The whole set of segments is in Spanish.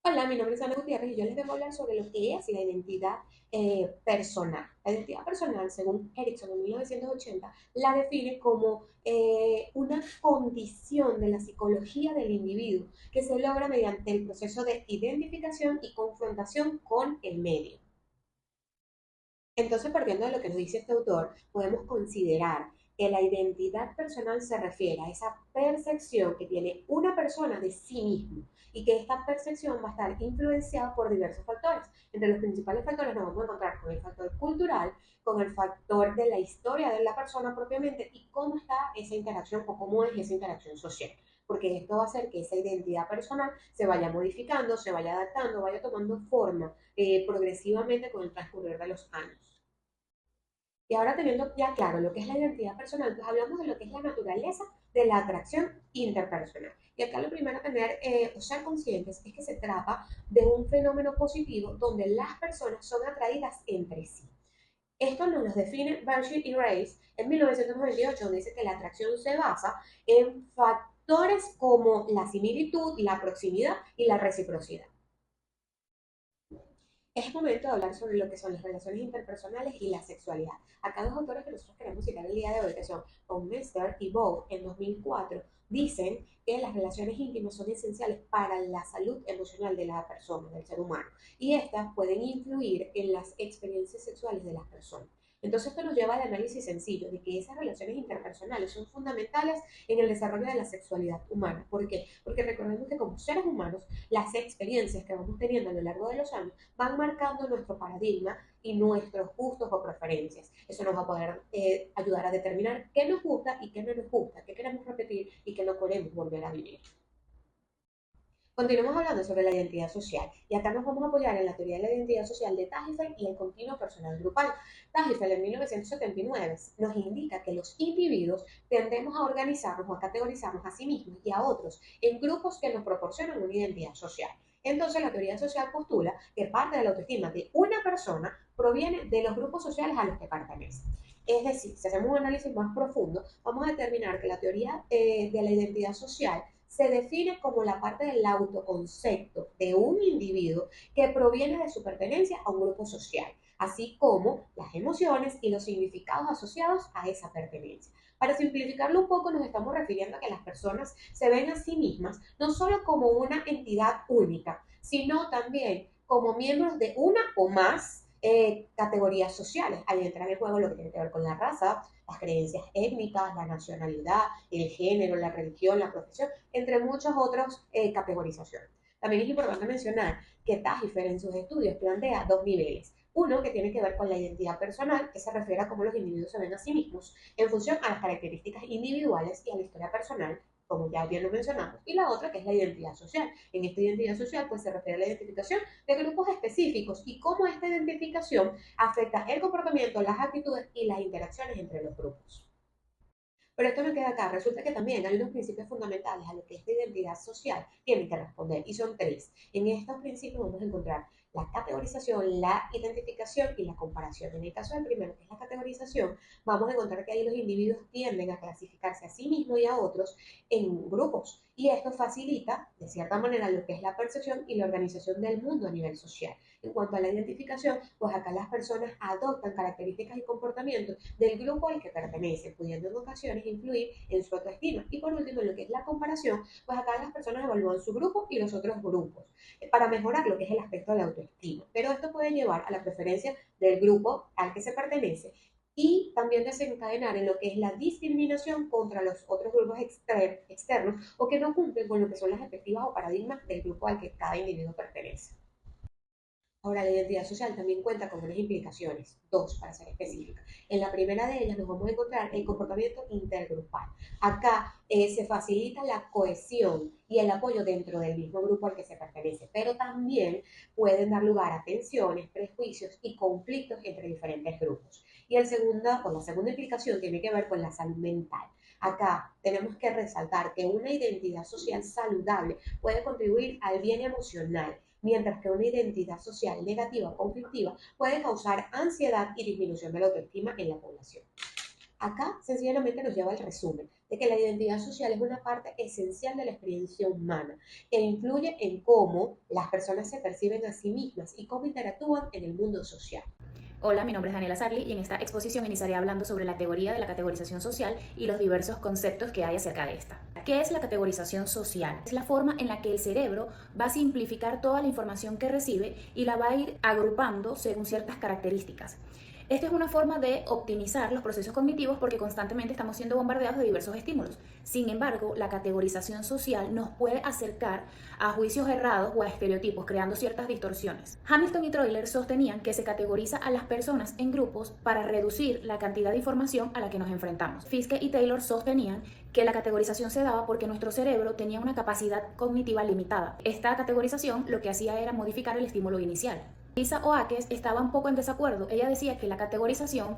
Hola, mi nombre es Ana Gutiérrez y yo les vengo a hablar sobre lo que es la identidad personal. La identidad personal, según Erickson en 1980, la define como una condición de la psicología del individuo que se logra mediante el proceso de identificación y confrontación con el medio. Entonces, partiendo de lo que nos dice este autor, podemos considerar que la identidad personal se refiere a esa percepción que tiene una persona de sí mismo y que esta percepción va a estar influenciada por diversos factores. Entre los principales factores nos vamos a encontrar con el factor cultural, con el factor de la historia de la persona propiamente y cómo está esa interacción o cómo es esa interacción social. Porque esto va a hacer que esa identidad personal se vaya modificando, se vaya adaptando, vaya tomando forma progresivamente con el transcurrir de los años. Y ahora teniendo ya claro lo que es la identidad personal, pues hablamos de lo que es la naturaleza de la atracción interpersonal. Y acá lo primero a tener o ser conscientes es que se trata de un fenómeno positivo donde las personas son atraídas entre sí. Esto nos lo define Berkshire y Race en 1998, donde dice que la atracción se basa en factores como la similitud, la proximidad y la reciprocidad. Es momento de hablar sobre lo que son las relaciones interpersonales y la sexualidad. Acá dos autores que nosotros queremos citar el día de hoy, que son Baumeister y Bow, en 2004, dicen que las relaciones íntimas son esenciales para la salud emocional de la persona, del ser humano, y estas pueden influir en las experiencias sexuales de las personas. Entonces esto nos lleva al análisis sencillo de que esas relaciones interpersonales son fundamentales en el desarrollo de la sexualidad humana. ¿Por qué? Porque recordemos que como seres humanos, las experiencias que vamos teniendo a lo largo de los años van marcando nuestro paradigma y nuestros gustos o preferencias. Eso nos va a poder ayudar a determinar qué nos gusta y qué no nos gusta, qué queremos repetir y qué no queremos volver a vivir. Continuamos hablando sobre la identidad social y acá nos vamos a apoyar en la teoría de la identidad social de Tajfel y el continuo personal grupal. Tajfel en 1979 nos indica que los individuos tendemos a organizarnos o a categorizarnos a sí mismos y a otros en grupos que nos proporcionan una identidad social. Entonces la teoría social postula que parte de la autoestima de una persona proviene de los grupos sociales a los que pertenece. Es decir, si hacemos un análisis más profundo, vamos a determinar que la teoría de la identidad social se define como la parte del autoconcepto de un individuo que proviene de su pertenencia a un grupo social, así como las emociones y los significados asociados a esa pertenencia. Para simplificarlo un poco, nos estamos refiriendo a que las personas se ven a sí mismas no solo como una entidad única, sino también como miembros de una o más categorías sociales. Ahí entra en el juego lo que tiene que ver con la raza, las creencias étnicas, la nacionalidad, el género, la religión, la profesión, entre muchas otras categorizaciones. También es importante mencionar que Tajifer en sus estudios plantea dos niveles. Uno que tiene que ver con la identidad personal, que se refiere a cómo los individuos se ven a sí mismos en función a las características individuales y a la historia personal, como ya bien lo mencionamos, y la otra que es la identidad social. En esta identidad social pues se refiere a la identificación de grupos específicos y cómo esta identificación afecta el comportamiento, las actitudes y las interacciones entre los grupos. Pero esto no queda acá. Resulta que también hay unos principios fundamentales a lo que esta identidad social tiene que responder, y son tres. En estos principios vamos a encontrar la categorización, la identificación y la comparación. En el caso del primero, que es la categorización, vamos a encontrar que ahí los individuos tienden a clasificarse a sí mismos y a otros en grupos. Y esto facilita, de cierta manera, lo que es la percepción y la organización del mundo a nivel social. En cuanto a la identificación, pues acá las personas adoptan características y comportamientos del grupo al que pertenece, pudiendo en ocasiones influir en su autoestima. Y por último, en lo que es la comparación, pues acá las personas evalúan su grupo y los otros grupos para mejorar lo que es el aspecto de la autoestima. Pero esto puede llevar a la preferencia del grupo al que se pertenece y también desencadenar en lo que es la discriminación contra los otros grupos externos o que no cumplen con lo que son las expectativas o paradigmas del grupo al que cada individuo pertenece. Ahora, la identidad social también cuenta con unas implicaciones, dos para ser específica. En la primera de ellas nos vamos a encontrar el comportamiento intergrupal. Acá se facilita la cohesión y el apoyo dentro del mismo grupo al que se pertenece, pero también pueden dar lugar a tensiones, prejuicios y conflictos entre diferentes grupos. Y la segunda implicación tiene que ver con la salud mental. Acá tenemos que resaltar que una identidad social saludable puede contribuir al bien emocional, mientras que una identidad social negativa o conflictiva puede causar ansiedad y disminución de la autoestima en la población. Acá sencillamente nos lleva al resumen de que la identidad social es una parte esencial de la experiencia humana, que influye en cómo las personas se perciben a sí mismas y cómo interactúan en el mundo social. Hola, mi nombre es Daniela Sarli y en esta exposición iniciaré hablando sobre la teoría de la categorización social y los diversos conceptos que hay acerca de esta. ¿Qué es la categorización social? Es la forma en la que el cerebro va a simplificar toda la información que recibe y la va a ir agrupando según ciertas características. Esta es una forma de optimizar los procesos cognitivos porque constantemente estamos siendo bombardeados de diversos estímulos. Sin embargo, la categorización social nos puede acercar a juicios errados o a estereotipos, creando ciertas distorsiones. Hamilton y Troller sostenían que se categoriza a las personas en grupos para reducir la cantidad de información a la que nos enfrentamos. Fiske y Taylor sostenían que la categorización se daba porque nuestro cerebro tenía una capacidad cognitiva limitada. Esta categorización lo que hacía era modificar el estímulo inicial. Lisa Oakes estaba un poco en desacuerdo. Ella decía que la categorización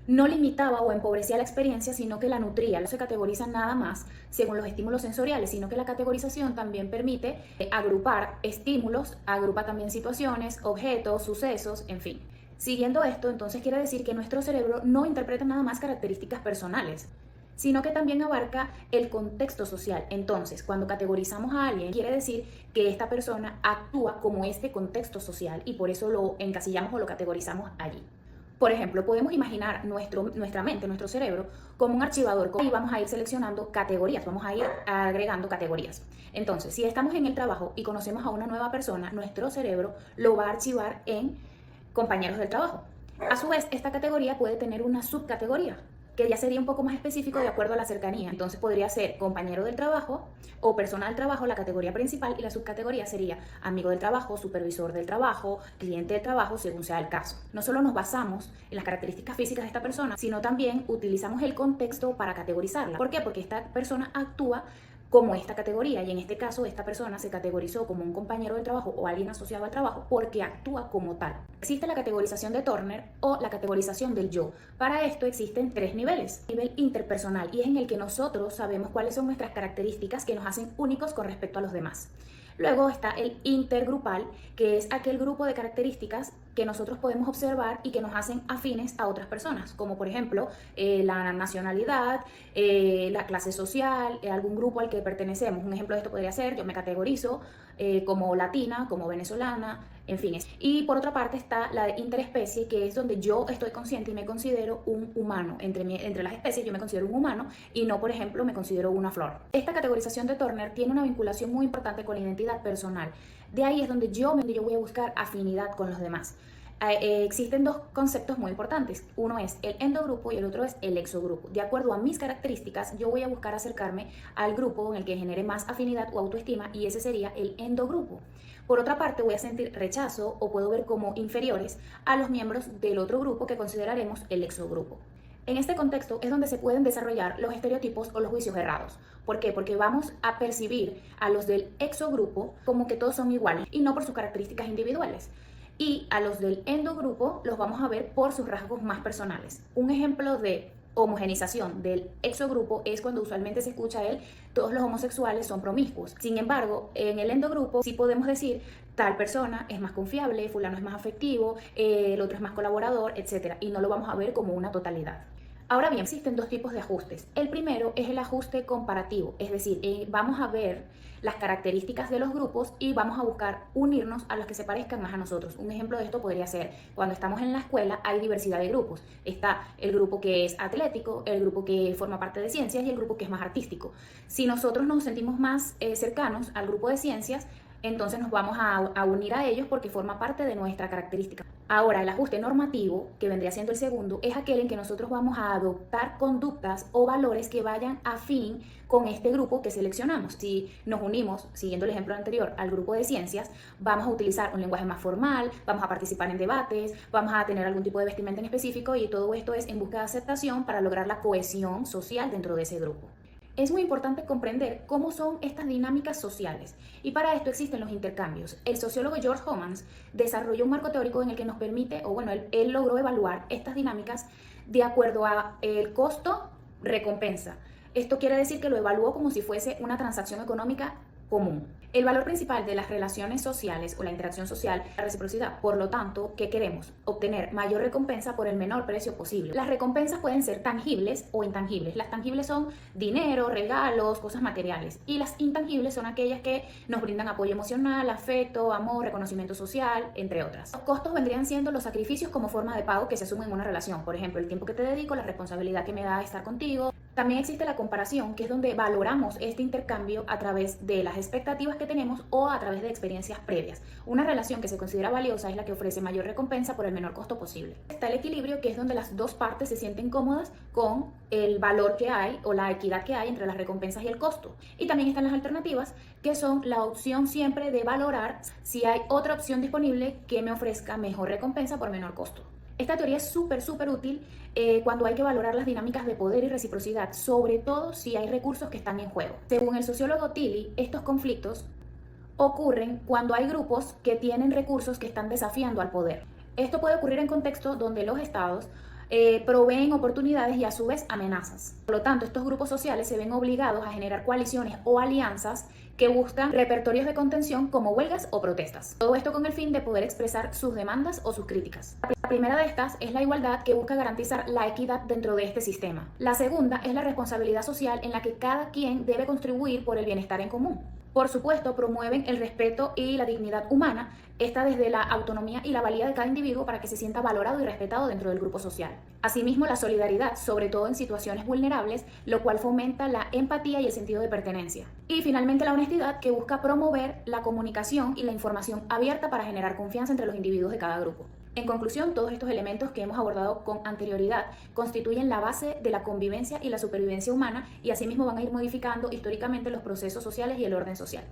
no limitaba o empobrecía la experiencia, sino que la nutría. No se categoriza nada más según los estímulos sensoriales, sino que la categorización también permite agrupar estímulos, agrupa también situaciones, objetos, sucesos, en fin. Siguiendo esto, entonces quiere decir que nuestro cerebro no interpreta nada más características personales, sino que también abarca el contexto social. Entonces, cuando categorizamos a alguien, quiere decir que esta persona actúa como este contexto social y por eso lo encasillamos o lo categorizamos allí. Por ejemplo, podemos imaginar nuestra mente, nuestro cerebro, como un archivador y vamos a ir seleccionando categorías, vamos a ir agregando categorías. Entonces, si estamos en el trabajo y conocemos a una nueva persona, nuestro cerebro lo va a archivar en compañeros del trabajo. A su vez, esta categoría puede tener una subcategoría, que ya sería un poco más específico de acuerdo a la cercanía. Entonces podría ser compañero del trabajo o persona del trabajo, la categoría principal, y la subcategoría sería amigo del trabajo, supervisor del trabajo, cliente del trabajo, según sea el caso. No solo nos basamos en las características físicas de esta persona, sino también utilizamos el contexto para categorizarla. ¿Por qué? Porque esta persona actúa como esta categoría, y en este caso esta persona se categorizó como un compañero del trabajo o alguien asociado al trabajo porque actúa como tal. Existe la categorización de Turner o la categorización del yo. Para esto existen tres niveles. Nivel interpersonal, y es en el que nosotros sabemos cuáles son nuestras características que nos hacen únicos con respecto a los demás. Luego está el intergrupal, que es aquel grupo de características que nosotros podemos observar y que nos hacen afines a otras personas, como por ejemplo la nacionalidad, la clase social, algún grupo al que pertenecemos. Un ejemplo de esto podría ser, yo me categorizo como latina, como venezolana, en fin. Y por otra parte está la de interespecie, que es donde yo estoy consciente y me considero un humano. Entre las especies yo me considero un humano y no, por ejemplo, me considero una flor. Esta categorización de Turner tiene una vinculación muy importante con la identidad personal. De ahí es donde yo voy a buscar afinidad con los demás. Existen dos conceptos muy importantes. Uno es el endogrupo y el otro es el exogrupo. De acuerdo a mis características, yo voy a buscar acercarme al grupo en el que genere más afinidad o autoestima, y ese sería el endogrupo. Por otra parte, voy a sentir rechazo o puedo ver como inferiores a los miembros del otro grupo que consideraremos el exogrupo. En este contexto es donde se pueden desarrollar los estereotipos o los juicios errados. ¿Por qué? Porque vamos a percibir a los del exogrupo como que todos son iguales y no por sus características individuales. Y a los del endogrupo los vamos a ver por sus rasgos más personales. Un ejemplo de homogenización del exogrupo es cuando usualmente se escucha todos los homosexuales son promiscuos. Sin embargo, en el endogrupo sí podemos decir tal persona es más confiable, fulano es más afectivo, el otro es más colaborador, etc. Y no lo vamos a ver como una totalidad. Ahora bien, existen dos tipos de ajustes. El primero es el ajuste comparativo, es decir, vamos a ver las características de los grupos y vamos a buscar unirnos a los que se parezcan más a nosotros. Un ejemplo de esto podría ser cuando estamos en la escuela hay diversidad de grupos. Está el grupo que es atlético, el grupo que forma parte de ciencias y el grupo que es más artístico. Si nosotros nos sentimos más cercanos al grupo de ciencias, entonces nos vamos a unir a ellos porque forma parte de nuestra característica. Ahora, el ajuste normativo, que vendría siendo el segundo, es aquel en que nosotros vamos a adoptar conductas o valores que vayan afín con este grupo que seleccionamos. Si nos unimos, siguiendo el ejemplo anterior, al grupo de ciencias, vamos a utilizar un lenguaje más formal, vamos a participar en debates, vamos a tener algún tipo de vestimenta en específico, y todo esto es en busca de aceptación para lograr la cohesión social dentro de ese grupo. Es muy importante comprender cómo son estas dinámicas sociales, y para esto existen los intercambios. El sociólogo George Homans desarrolló un marco teórico en el que nos permite, él logró evaluar estas dinámicas de acuerdo a el costo-recompensa. Esto quiere decir que lo evaluó como si fuese una transacción económica común. El valor principal de las relaciones sociales o la interacción social es la reciprocidad. Por lo tanto, ¿qué queremos? Obtener mayor recompensa por el menor precio posible. Las recompensas pueden ser tangibles o intangibles. Las tangibles son dinero, regalos, cosas materiales. Y las intangibles son aquellas que nos brindan apoyo emocional, afecto, amor, reconocimiento social, entre otras. Los costos vendrían siendo los sacrificios como forma de pago que se asumen en una relación. Por ejemplo, el tiempo que te dedico, la responsabilidad que me da estar contigo. También existe la comparación, que es donde valoramos este intercambio a través de las expectativas que tenemos o a través de experiencias previas. Una relación que se considera valiosa es la que ofrece mayor recompensa por el menor costo posible. Está el equilibrio, que es donde las dos partes se sienten cómodas con el valor que hay o la equidad que hay entre las recompensas y el costo. Y también están las alternativas, que son la opción siempre de valorar si hay otra opción disponible que me ofrezca mejor recompensa por menor costo. Esta teoría es súper útil cuando hay que valorar las dinámicas de poder y reciprocidad, sobre todo si hay recursos que están en juego. Según el sociólogo Tilly, estos conflictos ocurren cuando hay grupos que tienen recursos que están desafiando al poder. Esto puede ocurrir en contextos donde los estados proveen oportunidades y a su vez amenazas. Por lo tanto, estos grupos sociales se ven obligados a generar coaliciones o alianzas que buscan repertorios de contención como huelgas o protestas. Todo esto con el fin de poder expresar sus demandas o sus críticas. La primera de estas es la igualdad, que busca garantizar la equidad dentro de este sistema. La segunda es la responsabilidad social, en la que cada quien debe contribuir por el bienestar en común. Por supuesto, promueven el respeto y la dignidad humana, esta desde la autonomía y la valía de cada individuo para que se sienta valorado y respetado dentro del grupo social. Asimismo, la solidaridad, sobre todo en situaciones vulnerables, lo cual fomenta la empatía y el sentido de pertenencia. Y finalmente, la honestidad, que busca promover la comunicación y la información abierta para generar confianza entre los individuos de cada grupo. En conclusión, todos estos elementos que hemos abordado con anterioridad constituyen la base de la convivencia y la supervivencia humana, y asimismo van a ir modificando históricamente los procesos sociales y el orden social.